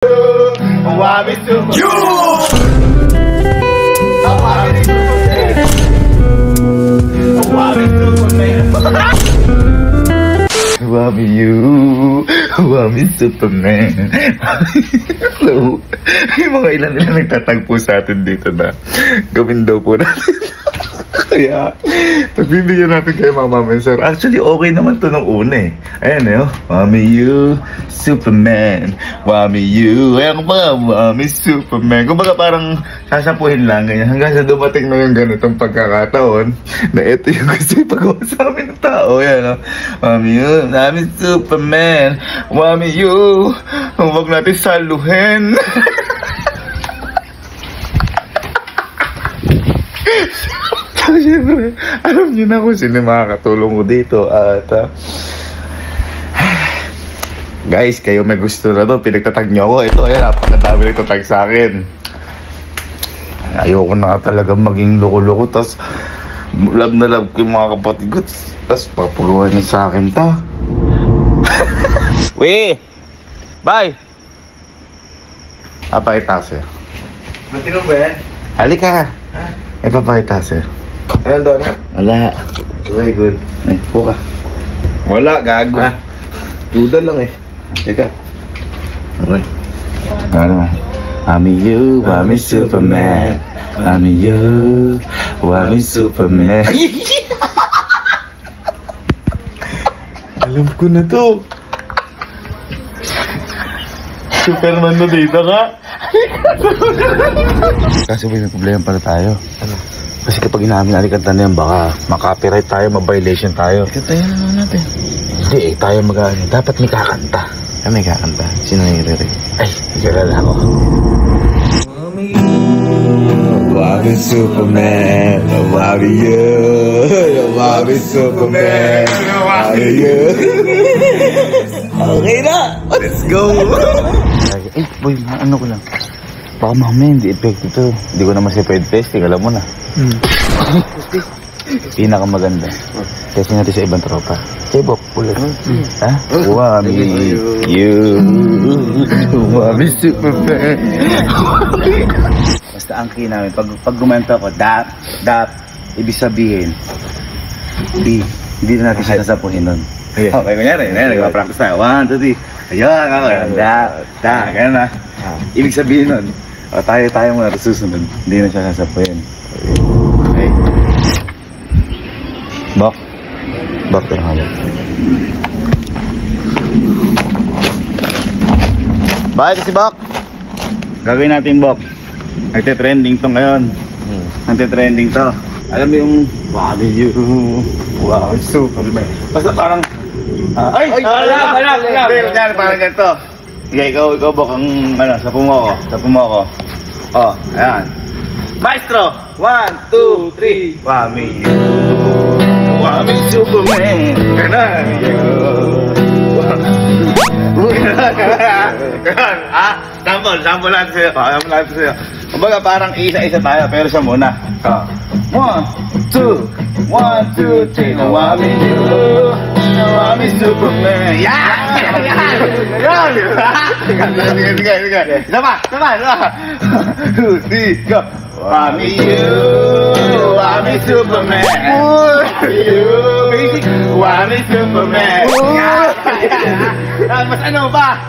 Wami Superman. Wami you. Wami Superman. Hello. Yung mga ilan nagtatagpo sa atin dito na gawin daw po natin. Kaya, pagbibigyan natin kayo mga mami sir. Actually, okay naman to nung una eh. Ayan eh, oh. Wami you, Superman. Wami you. Ayan ba, Wami Superman. Kumbaga parang sasapuhin lang ganyan. Hanggang sa dumating na yung ganitong pagkakataon na ito yung gusto ipagawa sa amin ng tao. Ayan, oh. Wami you, Wami Superman. Wami you. Huwag natin saluhin. Siyempre, alam niyo na kung sino makakatulong ko dito at guys, kayo may gusto na to, pinagtatag niyo ako. Ito, ayan, napakadami nito tag sa akin. Ayoko na talaga maging loko-loko, tas love na love ko yung mga kapatid ko, tas papuluhan niyo sa akin ta. Weh! Bye! Papakita sir. Matino ba yan? Halika! Eh, papakita sir. Ano doon ha? Wala. Very good. Ay, puka. Wala, gago. Ha? Duda lang eh. Teka. Okay. Ano? Wami you, Wami Superman. Wami you, Wami Superman. Alam ko na to. Superman na dito ka. Kasi may problema pala tayo. Ano? Kasi kapag inamin alikanta na yan, baka makapiright tayo, ma-violation tayo. Kantayan na naman natin. Hindi eh, tayo mag-ano. Dapat may kakanta. Ano may kakanta? Sino nangyayirig? Ay, nagkalala ako. Wami Superman, Wami you, Wami Superman, Wami you. Okay na, let's go. Eh, boy, ano ko lang. Baka mamaya hindi effective ito. Hindi ko naman si Fred testing, alam mo na. Pinakamaganda. Kasi natin sa ibang tropa. Kebok, ulit. Ha? Wami you. Wami Superman. Basta ang key namin, pag gumanta ko, dap, ibig sabihin, hindi na natin siya nasapuhin nun. Okay, kunyari, nagpa-practice tayo. 1, 2, 3. Ayun, dap, ganyan na. Ibig sabihin nun, tayo muna susunod. Hindi na siya sasapuhin. Okay. Bak tayo hawak. Bakit kasi Bak? Gagawin natin Bak. Nagte-trending to ngayon. Nagte-trending to. Alam mo yung Wami you, wow, Superman. Basta parang ay! Wala! Parang ganito. Sige, ikaw Bak ang sapo mo ko. Oh, ayan. Maestro! 1, 2, 3. Wami you, Wami Superman. Ganon. Ganon. Sample lang sa'yo. Kumbaga parang isa-isa tayo, pero siya muna. 1, 2, 3. Wami you, Wami Superman. Yan! Sige. Sama. 2, 3, go. Wami you, Wami Superman. Wami Superman. Mas ano ba?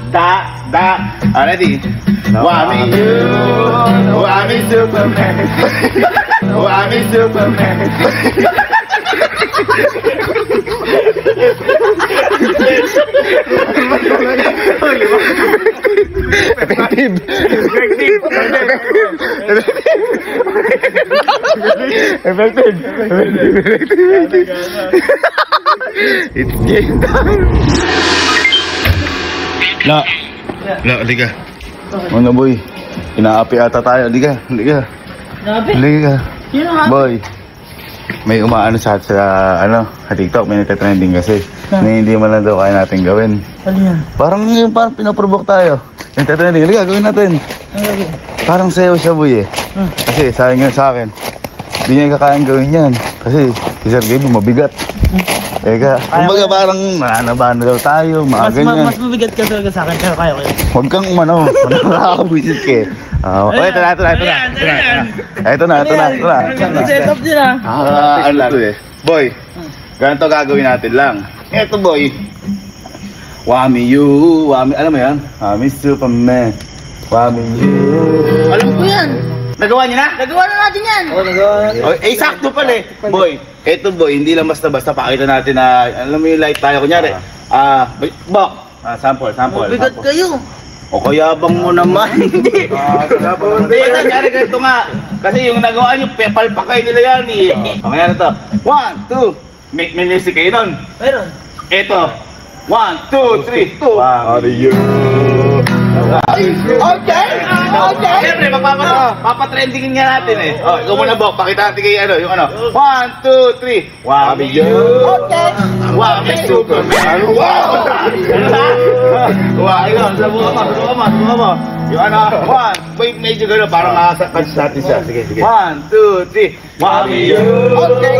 Da. Ready? Wami you, Wami Superman. Wami Superman. Effective. It's game time. La, liga. Ano boy? Inaapi ata tayo. Liga. Boy. May umaano sa TikTok, may nagte-trending kasi. Na hindi man lang daw kaya natin gawin. Ano yan? Parang pinaprovoke tayo. Nagte-trending. Liga, gawin natin. Parang sayo siya boy eh. Kasi sabi nga sa akin, hindi niya kakayang gawin yan. Kasi si Sir Gabe mabigat. Teka, kumbaga parang nanabahan na daw tayo, mga ganyan. Mas mabigat ka talaga sa akin, pero kaya ko yun. Huwag kang umano, nakakabwisit ka eh. Ito na. Ito na. Set up din Ano to eh. Boy, ganito gagawin natin lang. Ito boy. Wami you, alam mo yan? Wami Superman. Wami you. Alam ko yan. Nagawa niyo na? Nagawa na natin yan. Sakto pala eh. Boy, eto boy, hindi lang basta-basta pakita natin na, alam mo yung light tayo. Kunyari, bok. Sample. Bigat kayo. O kaya bang mo naman? Hindi. Hindi, nangyari ganito nga. Kasi yung nagawa nyo, palpakay nila yan eh. Kaya na to. 1, 2. May music kayo nun. Meron. Ito. 1, 2, 3, 2. Are you? Okay. Siyempre, papatrendingin nga natin eh. Ikaw muna Bok, pakita natin kayo yung 1, 2, 3. Wami you. Okay. Wami Superman. Wow! Ikaw, subukan mo. Yung 1, medyo gano'n, parang makasakans natin siya. Sige. 1, 2, 3. Wami you. Okay.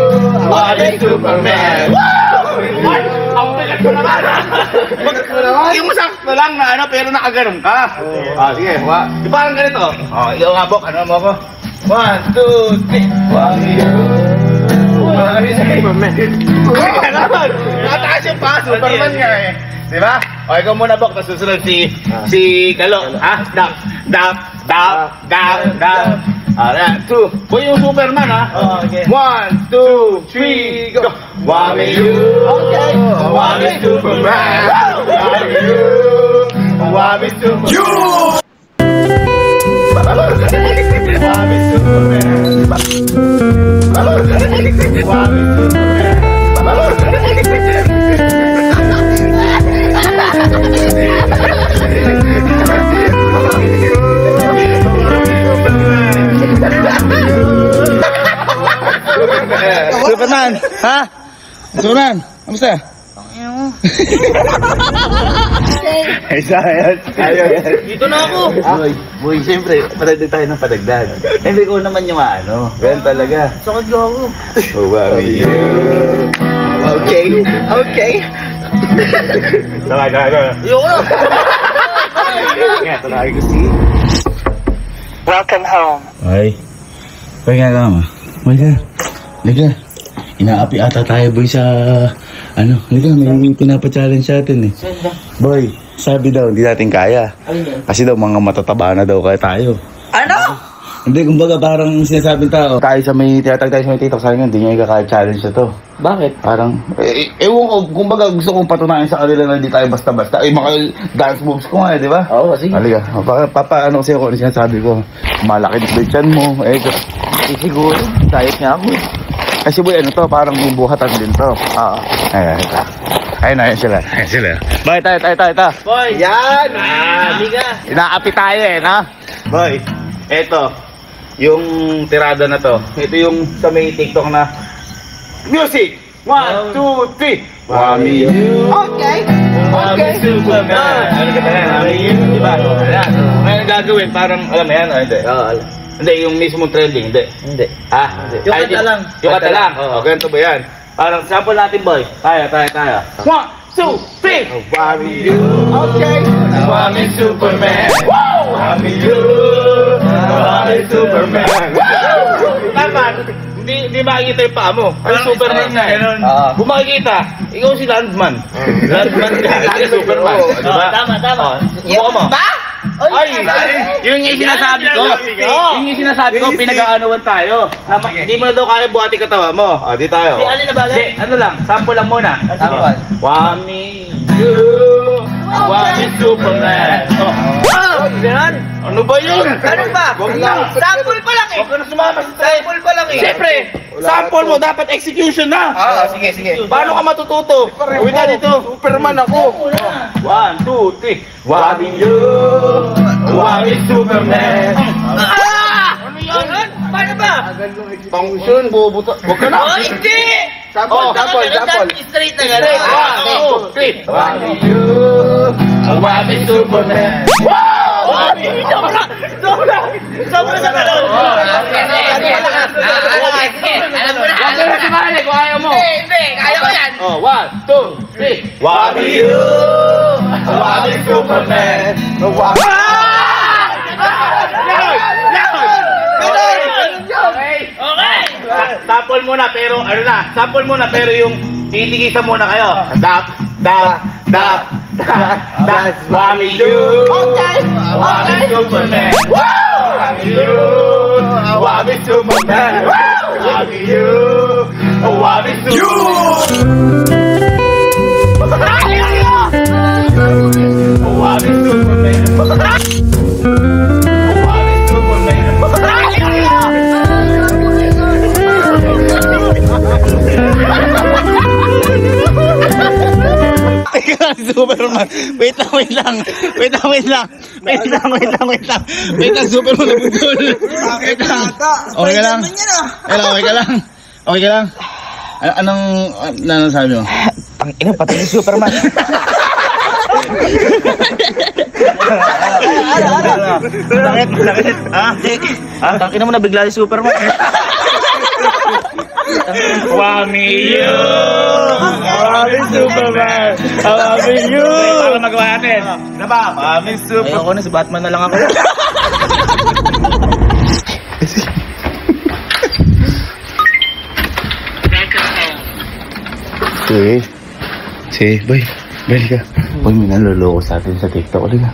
Wami Superman. Wow! Ang bigat ko naman! Yung masakto lang na pero nakaganon ka. Sige. Di parang ganito. Ikaw nga Bok, ano mo ako? 1, 2, 3. Wami you. Wami Superman. Nataas yung pa, Superman nga eh. Diba? O, ikaw muna Bok, tapos susunod si Kalo. Dap. Alright, 2. Boy, yung Superman Okay. 1, 2, 3, go! Wami you. Okay. Wami Superman. Wami you. Wami Superman. You! Wami Superman. Wami Superman, ha? Superman, kamusta? Ay, sayang. Dito na ako. Boy, siyempre, padagdag tayo ng padagdag. Hindi ko naman yung ganun talaga. Sakit ka ako. Wami you. Okay. Talaga. Ayoko na. Talaga ko si. Welcome home. Ay, pahinga ka ma. Liga. Inaapi ata tayo boy sa liga, may pinapa-challenge sa atin eh. Boy, sabi daw hindi natin kaya. Kasi daw mga matataba na daw kaya tayo. Ano? Hindi, kumbaga parang sinasabing tao. Tayo sa may TikTok, sabi nga, hindi nyo ikaka-challenge na to. Bakit? Parang, ewan ko, kumbaga gusto kong patunayan sa kanila na hindi tayo basta-basta. Mga dance moves ko nga di ba? Oo, sige. Halika, papaano kasi ako ano sinasabi ko. Malaki na chan mo, Siguro, diet nga ako. Kasi boy, parang may buhatan din to. Oo. Ayun sila. Boy, tayo. Boy! Yan! Liga! Inaapi tayo na? Boy, eto. Yung tirada na to. Ito yung sa may TikTok na music! 1, 2, 3! Wami you. Okay! Wami Superman. Ano ka tayo? Wami you. Diba? Ngayon gagawin, parang, alam mo yan? Hindi. alam. Hindi, yung mismong trending. Hindi. Hindi. Hindi. Yung kanta lang. Yung kanta lang. Ganito ba yan? Parang sample natin, boy. Tayo. 1, 2, 3! Wami you. Okay. Wami Superman. Wow! Wami you. Wami Superman. Dapat, hindi makikita yung paa mo. Parang Superman na eh. Kung makikita, ikaw si Landman. Landman ka, si Superman. Diba? Tama. Yung ba? Ay, yun yung sinasabi ko. Yun yung sinasabi ko, pinag-aanuan tayo. Hindi mo na daw kaya buhati katawa mo. Di tayo. Di, alin na ba? Hindi, ano lang, sample lang muna. Wami you. Wami Superman. Ganun? Ano ba yun? Ano ba? Sample pa lang eh. Huwag ka na sumama sa Sample pa lang eh. Siyempre, sample mo, dapat execution na. Sige. Paano ka matututo? Uwi na dito. Superman ako. 1, 2, 3. Wami you. Wami Superman. Ano yun? Paano ba? Function, bubuto. Huwag ka na. Hindi! Sample. Straight na gano'n. 1, 2, 3. Wami you. Wami Superman. Wow! Wami! Sobra na gano'n. Huwag ka na sumali kung ayaw mo. Hindi, kaya ko yan. Oh, 1, 2, 3. Wami you, Wami Superman. Wami. Okay. Sample muna pero ano na? Sample muna pero yung titigisan muna kayo. Dap. That's Wami you. Okay. Wami Superman. Wami you, Wami Superman. Wami you, Wami Superman. Wami Superman. Superman. Wait lang, Superman nabudol. Wait lang. Okay ka lang? Okay ka lang? Anong sabi mo? Ang ina, pati si Superman. Bakit? Ha? Tangina mo na bigla si Superman. Wami you, Wami Superman. Wami you. Para magawa natin. Ano ba? Wami Superman. Ayoko na, si Batman na lang ako. Boy, balik ka. Boy, may naloloko sa atin sa TikTok. Halika.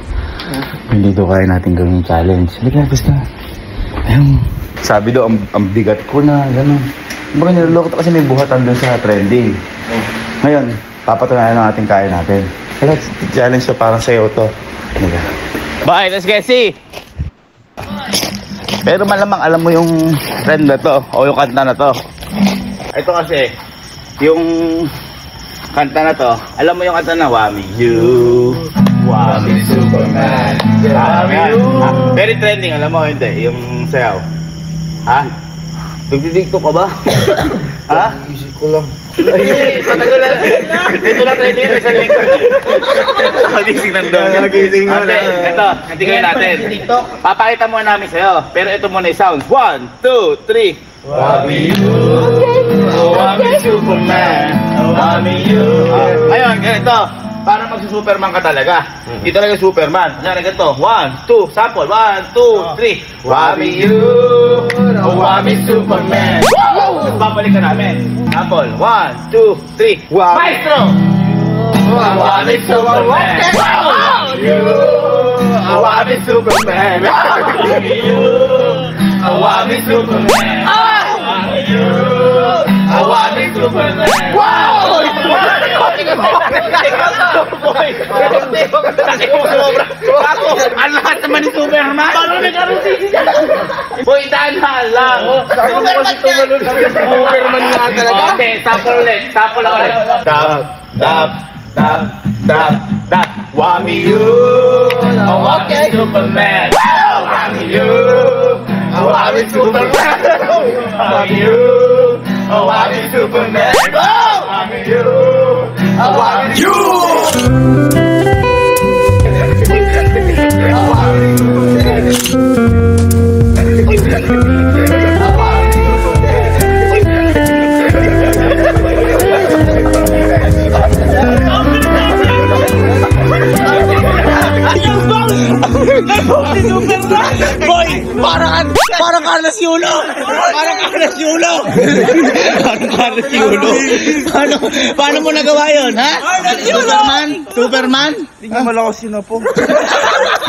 Hindi daw kaya natin gawin yung challenge. Halika, basta. Ayun. Sabi daw, ang bigat ko na, gano'n. Baka niloloko to kasi may buhatan doon sa trending. Ngayon, papatunayan ng ating kaya natin. Kaya challenge to, parang sa'yo to. Halika. Bye, let's get see. Pero malamang alam mo yung trend na to, o yung kanta na to. Ito kasi, yung kanta na to, alam mo yung kanta na Wami you, Wami Superman. Wami you. Very trending, alam mo, hindi, yung sayaw. Ha? Nagdidikto ka ba? Ha? Isip ko lang. Patagal na. Dito na trending yung isang linggo. Nagising nandun. Nagising mo na. Ito, natigay natin. Papakita muna namin sa'yo. Pero ito muna yung sounds. 1, 2, 3. Wami you, Wami Superman. Wami you. Ngayon, ganito. Para magsi-Superman ka talaga. Hindi talaga Superman. Kaya ganito. 1, 2, sample. 1, 2, 3. Wami you, Wami Superman. Babalik ka namin. Sample. 1, 2, 3. Maestro! Wami Superman. You, Wami Superman. You, Wami Superman. You, Wami Superman. Wow! Ang lahat naman ni Superman. Paano nag-arutisi dyan? Boy, dahan lang. Superman nga talaga. Okay, sample ulit. Sample ulit. Dap. Wami you, Wami Superman. Wami you, Wami Superman. Wami you, Wami Superman. Wami you, Wami you. Boy, parang Carlos Yulo. Paano mo nagawa yun, ha? Superman? Hindi nga malakas yun po.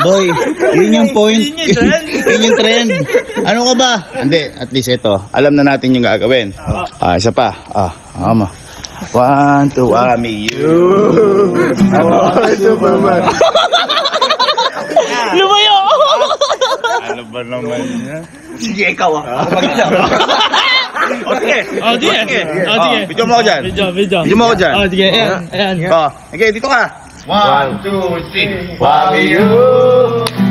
Boy, yun yung point. Yun yung trend. Ano ka ba? Hindi, at least ito. Alam na natin yung gagawin. Isa pa. Ama. 1, 2, Wami you. Wami Superman. Lumayo! Ano ba naman yan? Sige, ikaw Okay. Sige. Video mo ako dyan. Video mo ako dyan. Sige, ayan. Okay, dito ka. 1, 2, 3. Wami you,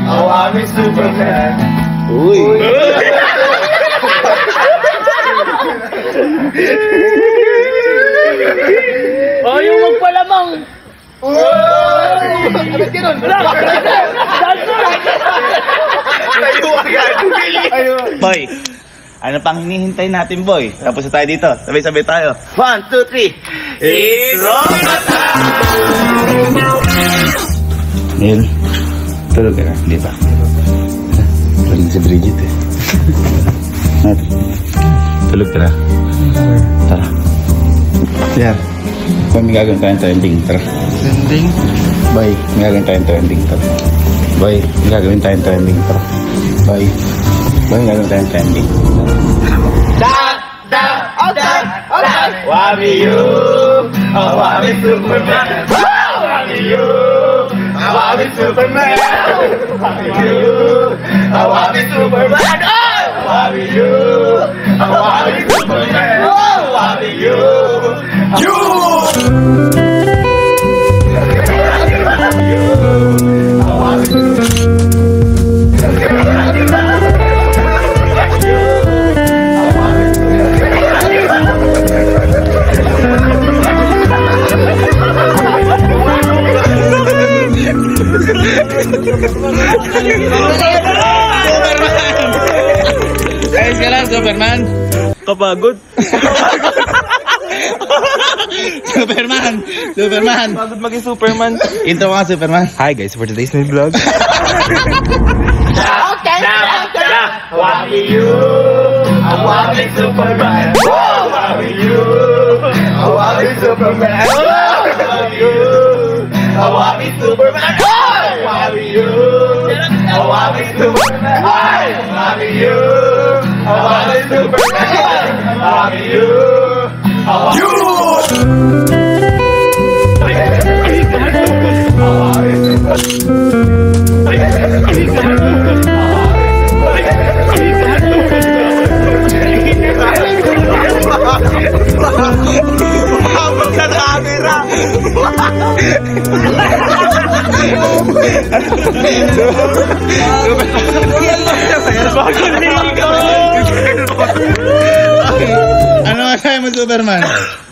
Wami Superman. Uy. Yung magpalamang. Boy, Ano pang hinihintay natin, boy? Tapos na tayo dito. Sabay-sabay tayo. 1, 2, 3. It's Rocket Neil, tulog ka na. Hindi pa. Tulog si Bridget eh. Tulog ka na. Tara. Yan. Boy, may gagawin tayong trending. Tara. Trending? Boy, may gagawin tayong trending. Tara. Boy, may gagawin tayong trending. Tara. Boy, may gagawin tayong trending. Wami you, Wami Superman. Wami you, Wami Superman. Wami you, Wami Superman. Wami you, Wami Superman. Wami you, Ayos ka lang, Superman. Kapagod. Superman. Superman. Pagod maging Superman. Intro ka, Superman. Hi guys, for today's new vlog. Wami you, Wami Superman. Wami you, Wami Superman. Wami you, Wami Superman. Wami you, Wami Superman. Wami you, Wami Superman. Wami you, Ano nga sa'yo mo, Superman?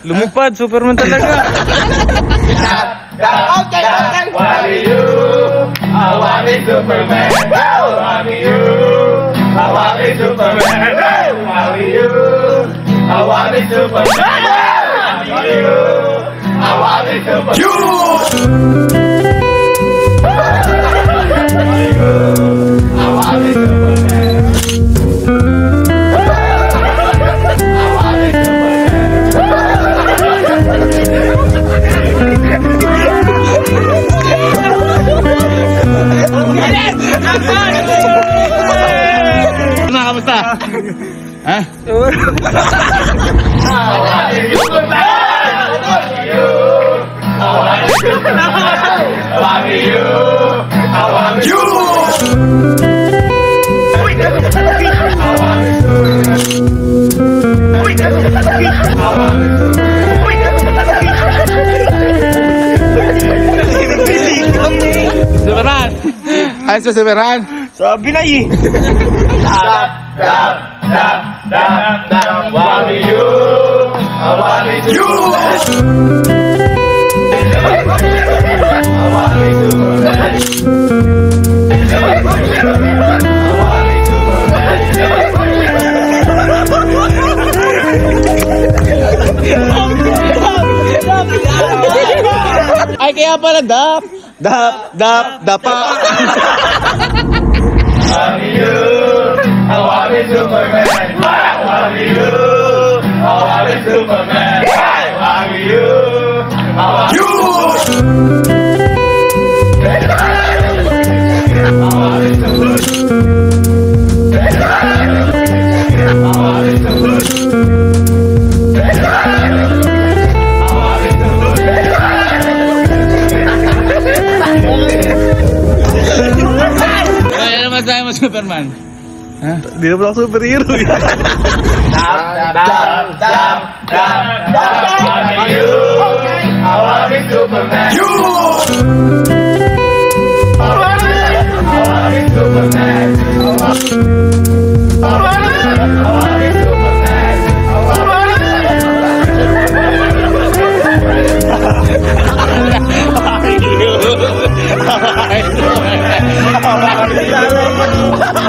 Lumipad, Superman talaga. Wami you, Wami Superman. Wami you, Wami Superman. Wami you, Wami Superman. Wami you, Wami Superman. Wami Superman. Kamusta? Ha? Superman! Ayos ba, Superman? Sabi na eh. Wami you, Wami Ay, kaya pala dapa. Wami you, Wami Superman. Wami you, Wami Superman. Wami you, Wami Ano masahe mo, Superman? Ha? Di na pala ako superhero eh. Wami you, Wami Superman. Wami Superman. Wami Superman.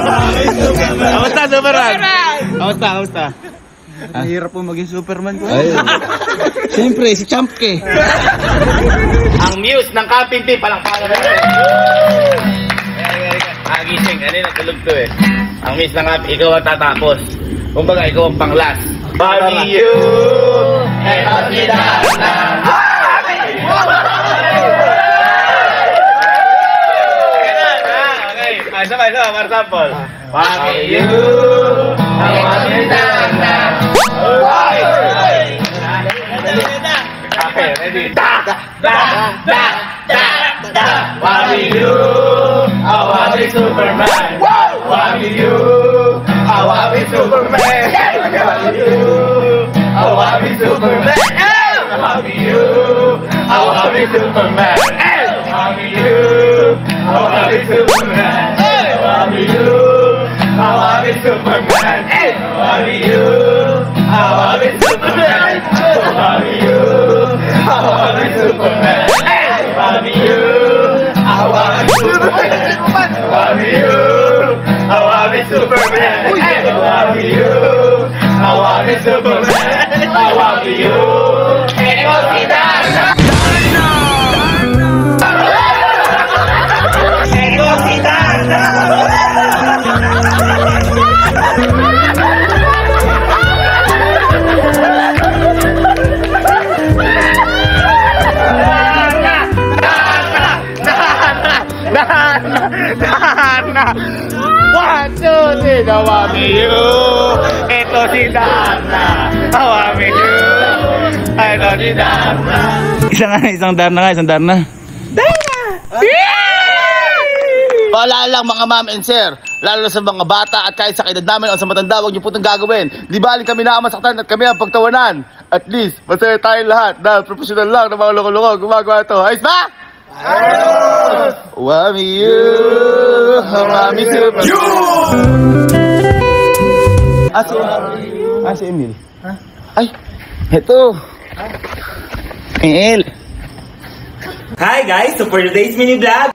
Kamusta, Superman? Kamusta? Ang hirap po maging Superman ko. Ay. Siyempre, si Champ K. Ang muse ng Captain P, palangpakan natin. Gising, ano yung natulog to eh. Ang muse ng Captain, ikaw ang tatapos. Kumbaga, ikaw ang panglas. Bobby, you, eto si Dana. Okay, sabay, for example. Bobby, you, eto si Dana. Okay, ready? Bobby, you, I want to be Superman. Bobby, you, I want to be Superman. Bobby, you, I want to be Superman. Bobby, you, I want to be Superman. Bobby, you, I want to be Superman. Bobby, you, I want to be Superman. Bobby, you, I want to be Superman. Bobby, you, I want to be Superman. Bobby, you, I want to be Superman. Bobby, you, I want to be Superman. Bobby, you, I want to be Superman. Bobby, you, eto si Dana. Eto si Dana. Dana! 1, 2, 3, Awami you! Ito si Dana! Awami you! Ito si Dana! Isang Darna. Paalala lang mga ma'am and sir, lalo na sa mga bata at kahit sa edad namin o sa matanda, huwag niyo po itong gagawin. Di bali kami na ang masaktan at kami ang pagtawanan. At least, masaya tayong lahat dahil professional lang na mga loko-loko gumagawa ito. Ayos ba? Wami you, wami super. Si Emil. Ay, eto. Emil. Hi guys! So for today's mini vlog,